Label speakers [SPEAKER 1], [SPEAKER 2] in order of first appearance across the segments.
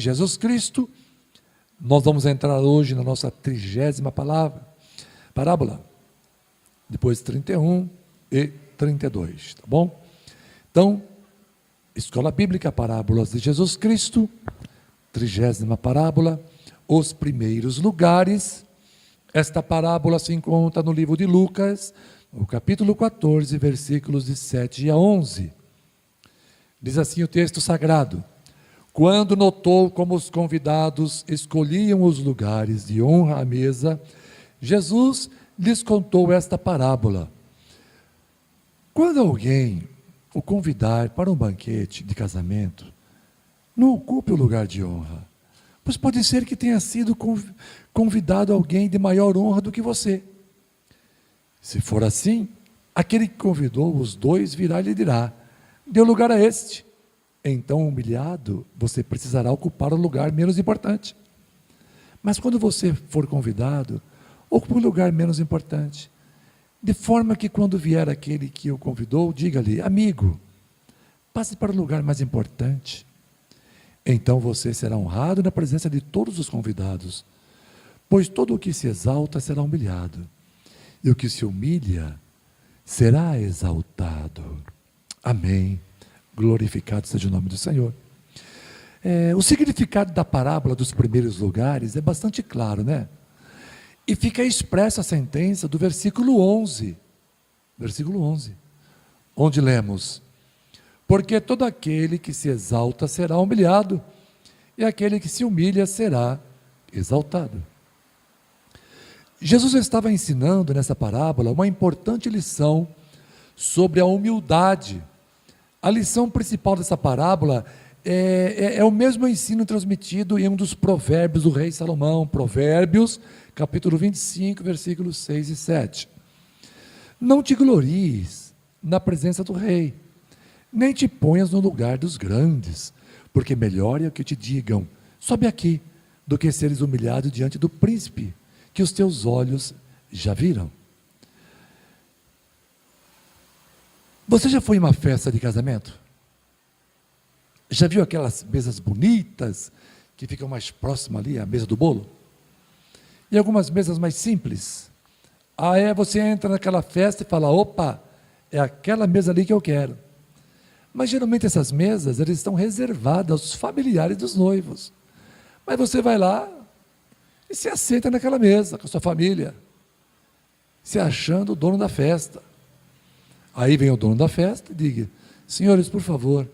[SPEAKER 1] Jesus Cristo. Nós vamos entrar hoje na nossa 30ª parábola, depois 31 e 32, tá bom? Então, Escola Bíblica, Parábolas de Jesus Cristo, 30ª parábola, os primeiros lugares. Esta parábola se encontra no livro de Lucas, no capítulo 14, versículos de 7 a 11. Diz assim o texto sagrado: quando notou como os convidados escolhiam os lugares de honra à mesa, Jesus lhes contou esta parábola. Quando alguém o convidar para um banquete de casamento, não ocupe o lugar de honra, pois pode ser que tenha sido convidado alguém de maior honra do que você. Se for assim, aquele que convidou os dois virá e lhe dirá: dê lugar a este. Então, humilhado, você precisará ocupar o lugar menos importante. Mas quando você for convidado, ocupe o lugar menos importante, de forma que quando vier aquele que o convidou, diga-lhe: amigo, passe para o lugar mais importante. Então você será honrado na presença de todos os convidados, pois todo o que se exalta será humilhado, e o que se humilha será exaltado. Amém. Glorificado seja o nome do Senhor. O significado da parábola dos primeiros lugares é bastante claro, né? E fica expressa a sentença do versículo 11, onde lemos: porque todo aquele que se exalta será humilhado, e aquele que se humilha será exaltado. Jesus estava ensinando nessa parábola uma importante lição sobre a humildade. A lição principal dessa parábola é o mesmo ensino transmitido em um dos provérbios do rei Salomão, Provérbios, capítulo 25, versículos 6 e 7. Não te glories na presença do rei, nem te ponhas no lugar dos grandes, porque melhor é que te digam: sobe aqui, do que seres humilhado diante do príncipe, que os teus olhos já viram. Você já foi em uma festa de casamento? Já viu aquelas mesas bonitas, que ficam mais próximas ali, à mesa do bolo? E algumas mesas mais simples. Aí você entra naquela festa e fala: opa, é aquela mesa ali que eu quero. Mas geralmente essas mesas, elas estão reservadas aos familiares dos noivos. Mas você vai lá e se assenta naquela mesa com a sua família, se achando o dono da festa. Aí vem o dono da festa e diga: senhores, por favor,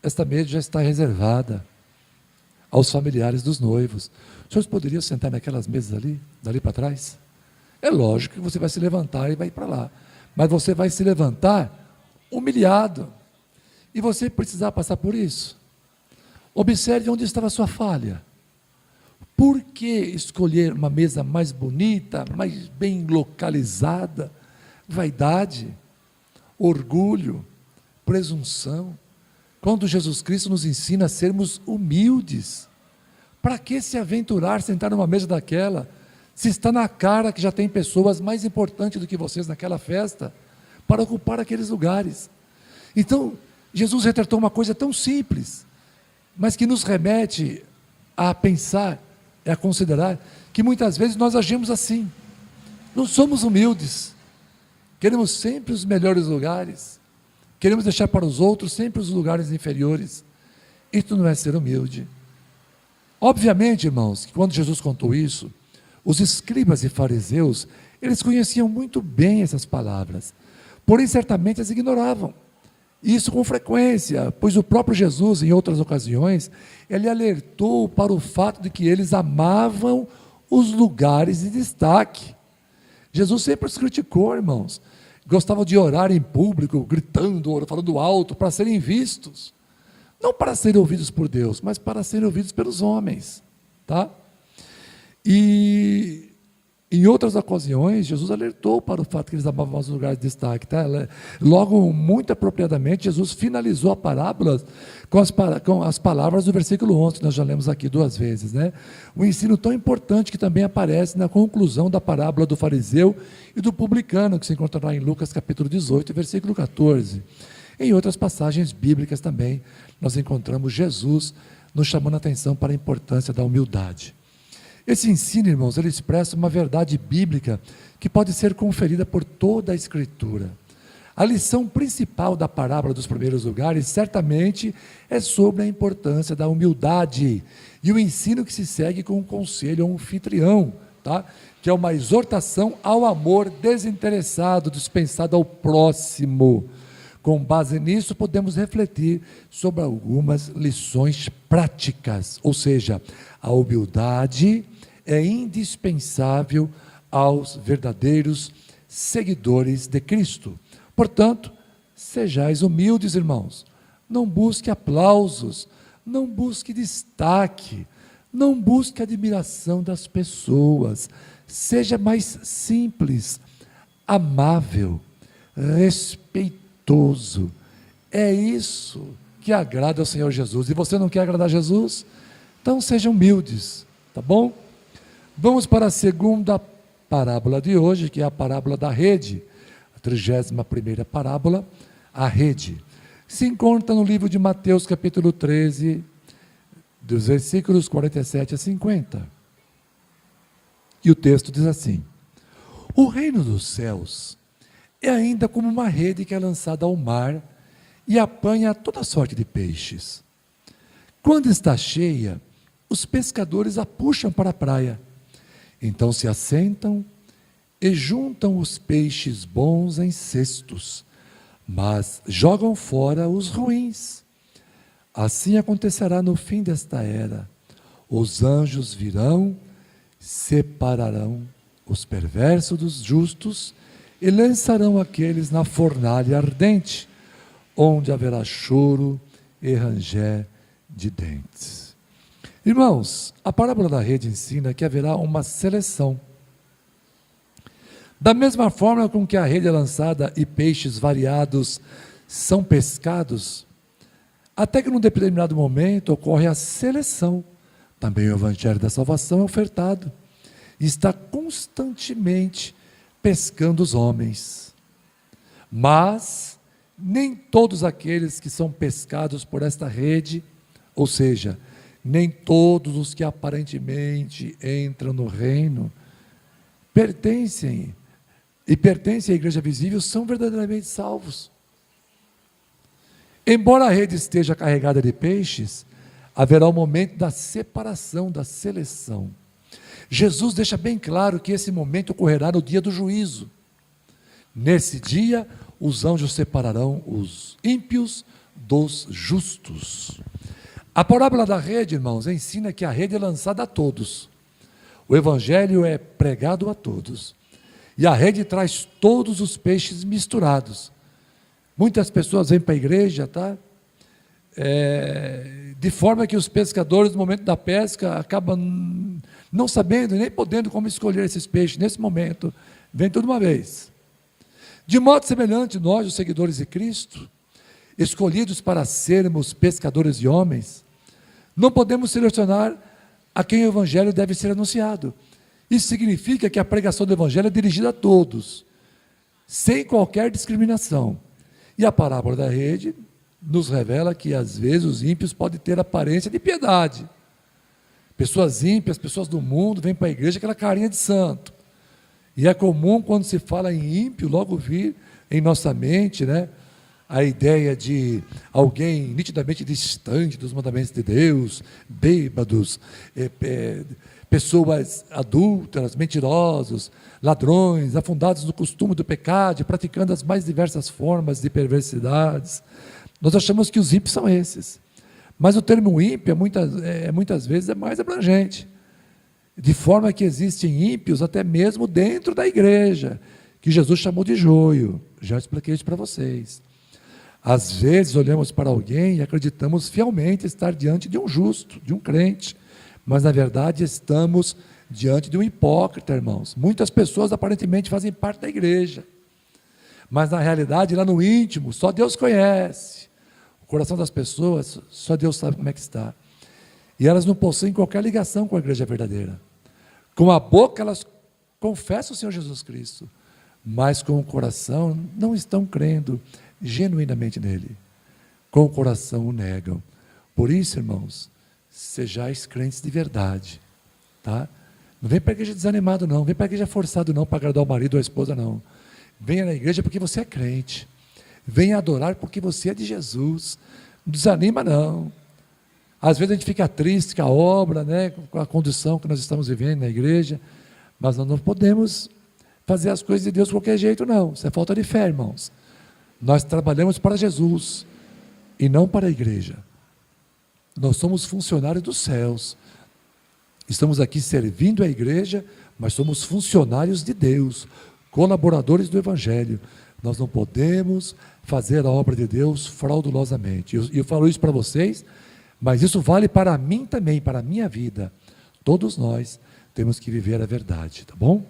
[SPEAKER 1] esta mesa já está reservada aos familiares dos noivos. Os senhores poderiam sentar naquelas mesas ali, dali para trás? É lógico que você vai se levantar e vai para lá, mas você vai se levantar humilhado, e você precisar passar por isso. Observe onde estava a sua falha. Por que escolher uma mesa mais bonita, mais bem localizada? Vaidade, orgulho, presunção. Quando Jesus Cristo nos ensina a sermos humildes, para que se aventurar a sentar numa mesa daquela, se está na cara que já tem pessoas mais importantes do que vocês naquela festa, para ocupar aqueles lugares? Então, Jesus retratou uma coisa tão simples, mas que nos remete a pensar, a considerar, que muitas vezes nós agimos assim. Não somos humildes, queremos sempre os melhores lugares, queremos deixar para os outros sempre os lugares inferiores. Isso não é ser humilde. Obviamente, irmãos, que quando Jesus contou isso, os escribas e fariseus, eles conheciam muito bem essas palavras, porém certamente as ignoravam. Isso com frequência, pois o próprio Jesus, em outras ocasiões, ele alertou para o fato de que eles amavam os lugares de destaque. Jesus sempre os criticou, irmãos. Gostavam de orar em público, gritando, falando alto, para serem vistos. Não para serem ouvidos por Deus, mas para serem ouvidos pelos homens. Tá? E em outras ocasiões, Jesus alertou para o fato que eles amavam os lugares de destaque. Tá? Logo, muito apropriadamente, Jesus finalizou a parábola com as palavras do versículo 11, que nós já lemos aqui 2 vezes. Né? Um ensino tão importante que também aparece na conclusão da parábola do fariseu e do publicano, que se encontrará em Lucas capítulo 18, versículo 14. Em outras passagens bíblicas também, nós encontramos Jesus nos chamando a atenção para a importância da humildade. Esse ensino, irmãos, ele expressa uma verdade bíblica que pode ser conferida por toda a Escritura. A lição principal da parábola dos primeiros lugares, certamente, é sobre a importância da humildade e o ensino que se segue com o conselho ao anfitrião, tá? Que é uma exortação ao amor desinteressado, dispensado ao próximo. Com base nisso, podemos refletir sobre algumas lições práticas, ou seja, a humildade é indispensável aos verdadeiros seguidores de Cristo. Portanto, sejais humildes, irmãos. Não busque aplausos, não busque destaque, não busque admiração das pessoas. Seja mais simples, amável, respeitoso. É isso que agrada ao Senhor Jesus. E você não quer agradar a Jesus? Então sejam humildes, tá bom? Vamos para a segunda parábola de hoje, que é a parábola da rede. A 31ª parábola, a rede. Se encontra no livro de Mateus, capítulo 13, dos versículos 47 a 50. E o texto diz assim: o reino dos céus é ainda como uma rede que é lançada ao mar e apanha toda sorte de peixes. Quando está cheia, os pescadores a puxam para a praia. Então se assentam e juntam os peixes bons em cestos, mas jogam fora os ruins. Assim acontecerá no fim desta era. Os anjos virão, separarão os perversos dos justos e lançarão aqueles na fornalha ardente, onde haverá choro e ranger de dentes. Irmãos, a parábola da rede ensina que haverá uma seleção. Da mesma forma com que a rede é lançada e peixes variados são pescados, até que num determinado momento ocorre a seleção. Também o Evangelho da Salvação é ofertado e está constantemente pescando os homens. Mas nem todos aqueles que são pescados por esta rede, ou seja, nem todos os que aparentemente entram no reino, pertencem à igreja visível, são verdadeiramente salvos. Embora a rede esteja carregada de peixes, haverá um momento da separação, da seleção. Jesus deixa bem claro que esse momento ocorrerá no dia do juízo. Nesse dia, os anjos separarão os ímpios dos justos. A parábola da rede, irmãos, ensina que a rede é lançada a todos. O evangelho é pregado a todos. E a rede traz todos os peixes misturados. Muitas pessoas vêm para a igreja, tá? De forma que os pescadores, no momento da pesca, acabam não sabendo, nem podendo como escolher esses peixes. Nesse momento, vem tudo uma vez. De modo semelhante, nós, os seguidores de Cristo, escolhidos para sermos pescadores de homens, não podemos selecionar a quem o evangelho deve ser anunciado. Isso significa que a pregação do evangelho é dirigida a todos, sem qualquer discriminação. E a parábola da rede nos revela que às vezes os ímpios podem ter aparência de piedade. Pessoas ímpias, pessoas do mundo, vêm para a igreja com aquela carinha de santo. E é comum, quando se fala em ímpio, logo vir em nossa mente, né, a ideia de alguém nitidamente distante dos mandamentos de Deus, bêbados, pessoas adúlteras, mentirosos, ladrões, afundados no costume do pecado, praticando as mais diversas formas de perversidades. Nós achamos que os ímpios são esses. Mas o termo ímpio muitas vezes é mais abrangente. De forma que existem ímpios até mesmo dentro da igreja, que Jesus chamou de joio. Já expliquei isso para vocês. Às vezes olhamos para alguém e acreditamos fielmente estar diante de um justo, de um crente, mas na verdade estamos diante de um hipócrita, irmãos. Muitas pessoas aparentemente fazem parte da igreja, mas na realidade, lá no íntimo, só Deus conhece. O coração das pessoas, só Deus sabe como é que está. E elas não possuem qualquer ligação com a igreja verdadeira. Com a boca elas confessam o Senhor Jesus Cristo, mas com o coração não estão crendo genuinamente nele. Com o coração o negam. Por isso, irmãos, sejais crentes de verdade, tá? Não vem para a igreja desanimado não, vem para a igreja forçado não, para agradar o marido ou a esposa não. Venha na igreja porque você é crente, venha adorar porque você é de Jesus, não desanima não. Às vezes a gente fica triste com a obra, né, com a condição que nós estamos vivendo na igreja, mas nós não podemos fazer as coisas de Deus de qualquer jeito não, isso é falta de fé, irmãos. Nós trabalhamos para Jesus e não para a igreja. Nós somos funcionários dos céus, estamos aqui servindo a igreja, mas somos funcionários de Deus, colaboradores do Evangelho. Nós não podemos fazer a obra de Deus fraudulosamente. Eu falo isso para vocês, mas isso vale para mim também, para a minha vida. Todos nós temos que viver a verdade, tá bom?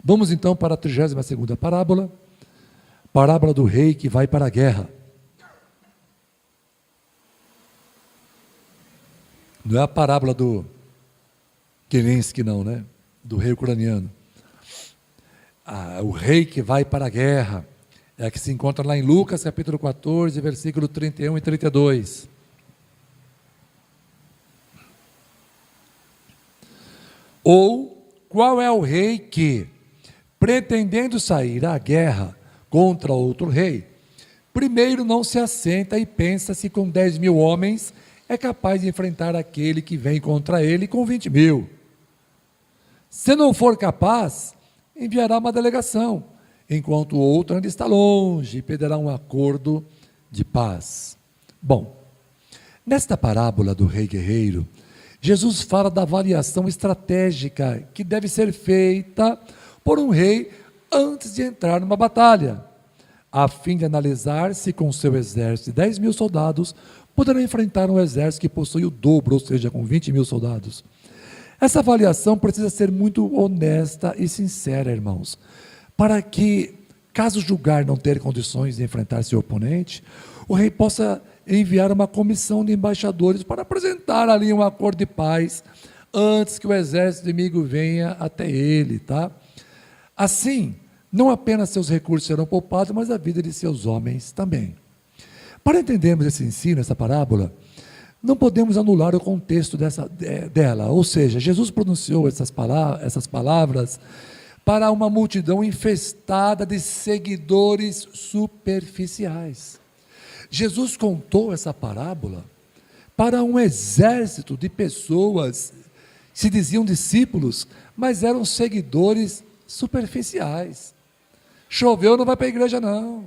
[SPEAKER 1] Vamos então para a 32ª parábola, parábola do rei que vai para a guerra. Não é a parábola do Kerensky não, né? Do rei ucraniano. O rei que vai para a guerra, é a que se encontra lá em Lucas capítulo 14, versículo 31 e 32. Ou, qual é o rei que, pretendendo sair à guerra contra outro rei, primeiro não se assenta e pensa se com 10.000 homens é capaz de enfrentar aquele que vem contra ele com 20.000. Se não for capaz, enviará uma delegação, enquanto o outro ainda está longe e pedirá um acordo de paz. Bom, nesta parábola do rei guerreiro, Jesus fala da avaliação estratégica que deve ser feita por um rei antes de entrar numa batalha, a fim de analisar se com seu exército de 10.000 soldados poderá enfrentar um exército que possui o dobro, ou seja, com 20.000 soldados. Essa avaliação precisa ser muito honesta e sincera, irmãos, para que, caso julgar não ter condições de enfrentar seu oponente, o rei possa enviar uma comissão de embaixadores para apresentar ali um acordo de paz, antes que o exército inimigo venha até ele, tá? Assim, não apenas seus recursos serão poupados, mas a vida de seus homens também. Para entendermos esse ensino, essa parábola, não podemos anular o contexto dela, ou seja, Jesus pronunciou essas palavras para uma multidão infestada de seguidores superficiais. Jesus contou essa parábola para um exército de pessoas que se diziam discípulos, mas eram seguidores superficiais. Choveu, não vai para a igreja não.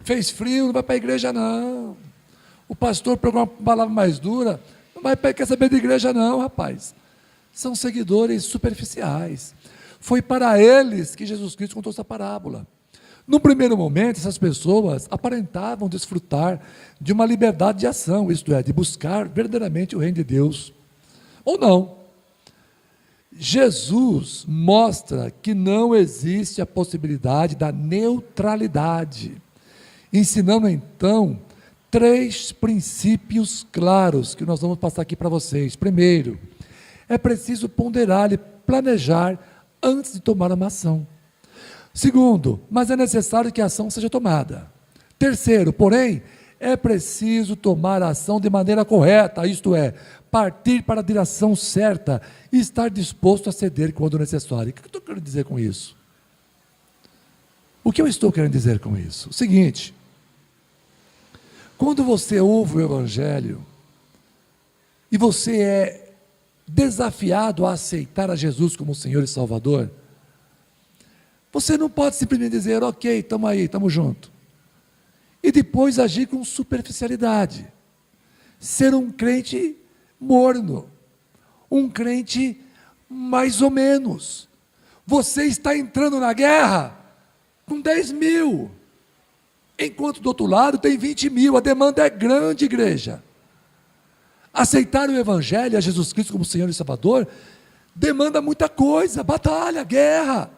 [SPEAKER 1] Fez frio, não vai para a igreja não. O pastor pegou uma palavra mais dura, não vai quer saber de igreja não, rapaz. São seguidores superficiais. Foi para eles que Jesus Cristo contou essa parábola. No primeiro momento, essas pessoas aparentavam desfrutar de uma liberdade de ação, isto é, de buscar verdadeiramente o reino de Deus, ou não. Jesus mostra que não existe a possibilidade da neutralidade, ensinando então 3 princípios claros que nós vamos passar aqui para vocês. Primeiro, é preciso ponderar e planejar antes de tomar uma ação. Segundo, mas é necessário que a ação seja tomada. Terceiro, porém, é preciso tomar a ação de maneira correta, isto é, partir para a direção certa e estar disposto a ceder quando necessário. O que eu estou querendo dizer com isso? O que eu estou querendo dizer com isso? O seguinte, quando você ouve o Evangelho e você é desafiado a aceitar a Jesus como Senhor e Salvador, você não pode simplesmente dizer, ok, estamos aí, estamos juntos, e depois agir com superficialidade, ser um crente morno, um crente mais ou menos. Você está entrando na guerra com 10.000, enquanto do outro lado tem 20.000, a demanda é grande, igreja. Aceitar o Evangelho, a Jesus Cristo como Senhor e Salvador, demanda muita coisa, batalha, guerra.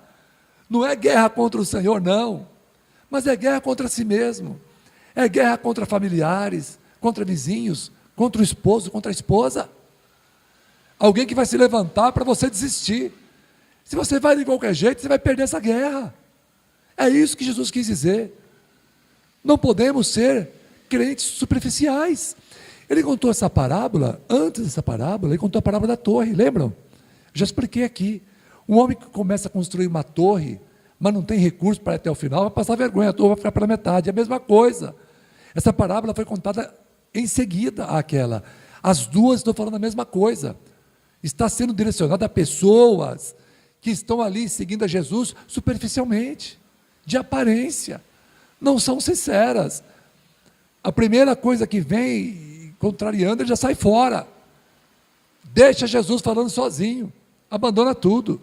[SPEAKER 1] Não é guerra contra o Senhor, não, mas é guerra contra si mesmo, é guerra contra familiares, contra vizinhos, contra o esposo, contra a esposa. Alguém que vai se levantar para você desistir. Se você vai de qualquer jeito, você vai perder essa guerra. É isso que Jesus quis dizer. Não podemos ser crentes superficiais. Ele contou essa parábola, antes dessa parábola, ele contou a parábola da torre, lembram? Já expliquei aqui. Um homem que começa a construir uma torre, mas não tem recurso para ir até o final, vai passar vergonha, a torre vai ficar pela metade. É a mesma coisa. Essa parábola foi contada em seguida àquela. As duas estão falando a mesma coisa. Está sendo direcionada a pessoas que estão ali seguindo a Jesus superficialmente, de aparência, não são sinceras. A primeira coisa que vem contrariando, ele já sai fora. Deixa Jesus falando sozinho, abandona tudo.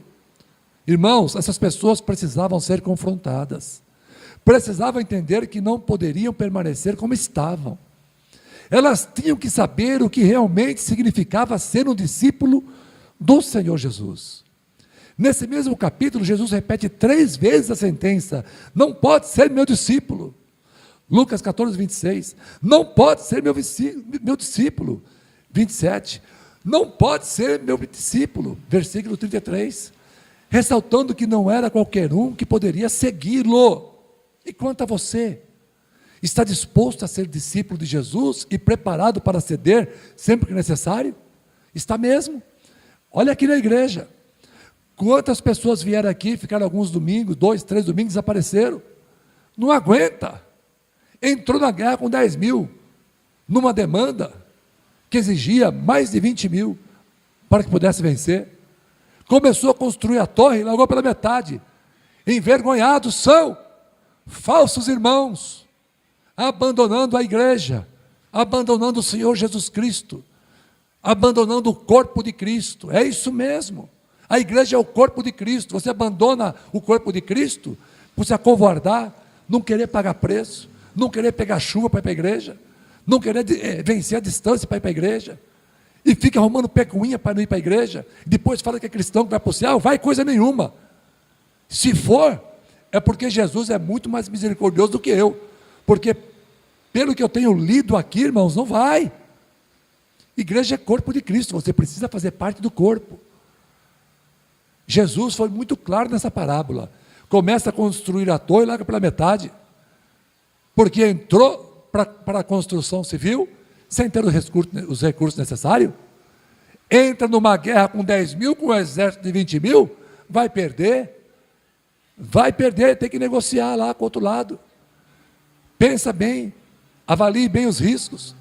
[SPEAKER 1] Irmãos, essas pessoas precisavam ser confrontadas, precisavam entender que não poderiam permanecer como estavam. Elas tinham que saber o que realmente significava ser um discípulo do Senhor Jesus. Nesse mesmo capítulo, Jesus repete 3 vezes a sentença: não pode ser meu discípulo. Lucas 14, 26, não pode ser meu discípulo. 27, não pode ser meu discípulo. Versículo 33, ressaltando que não era qualquer um que poderia segui-lo. E quanto a você, está disposto a ser discípulo de Jesus e preparado para ceder sempre que necessário? Está mesmo? Olha aqui na igreja, quantas pessoas vieram aqui, ficaram alguns domingos, 2, 3 domingos, desapareceram. Não aguenta. Entrou na guerra com 10 mil, numa demanda que exigia mais de 20 mil para que pudesse vencer. Começou a construir a torre e largou pela metade. Envergonhados são falsos irmãos, abandonando a igreja, abandonando o Senhor Jesus Cristo, abandonando o corpo de Cristo. É isso mesmo. A igreja é o corpo de Cristo. Você abandona o corpo de Cristo por se acovardar, não querer pagar preço, não querer pegar chuva para ir para a igreja, não querer vencer a distância para ir para a igreja, e fica arrumando pecuinha para não ir para a igreja, depois fala que é cristão, que vai para o céu. Vai coisa nenhuma. Se for, é porque Jesus é muito mais misericordioso do que eu, porque pelo que eu tenho lido aqui, irmãos, não vai. Igreja é corpo de Cristo, você precisa fazer parte do corpo. Jesus foi muito claro nessa parábola. Começa a construir a torre e larga pela metade, porque entrou para a construção civil, sem ter os recursos necessários, entra numa guerra com 10 mil, com um exército de 20 mil, vai perder, tem que negociar lá com o outro lado. Pensa bem, avalie bem os riscos.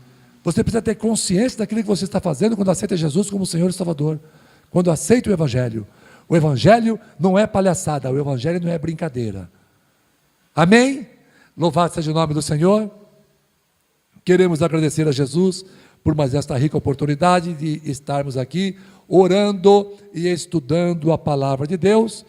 [SPEAKER 1] Você precisa ter consciência daquilo que você está fazendo quando aceita Jesus como Senhor e Salvador, quando aceita o Evangelho. O Evangelho não é palhaçada, o Evangelho não é brincadeira. Amém? Louvado seja o nome do Senhor. Queremos agradecer a Jesus por mais esta rica oportunidade de estarmos aqui orando e estudando a palavra de Deus.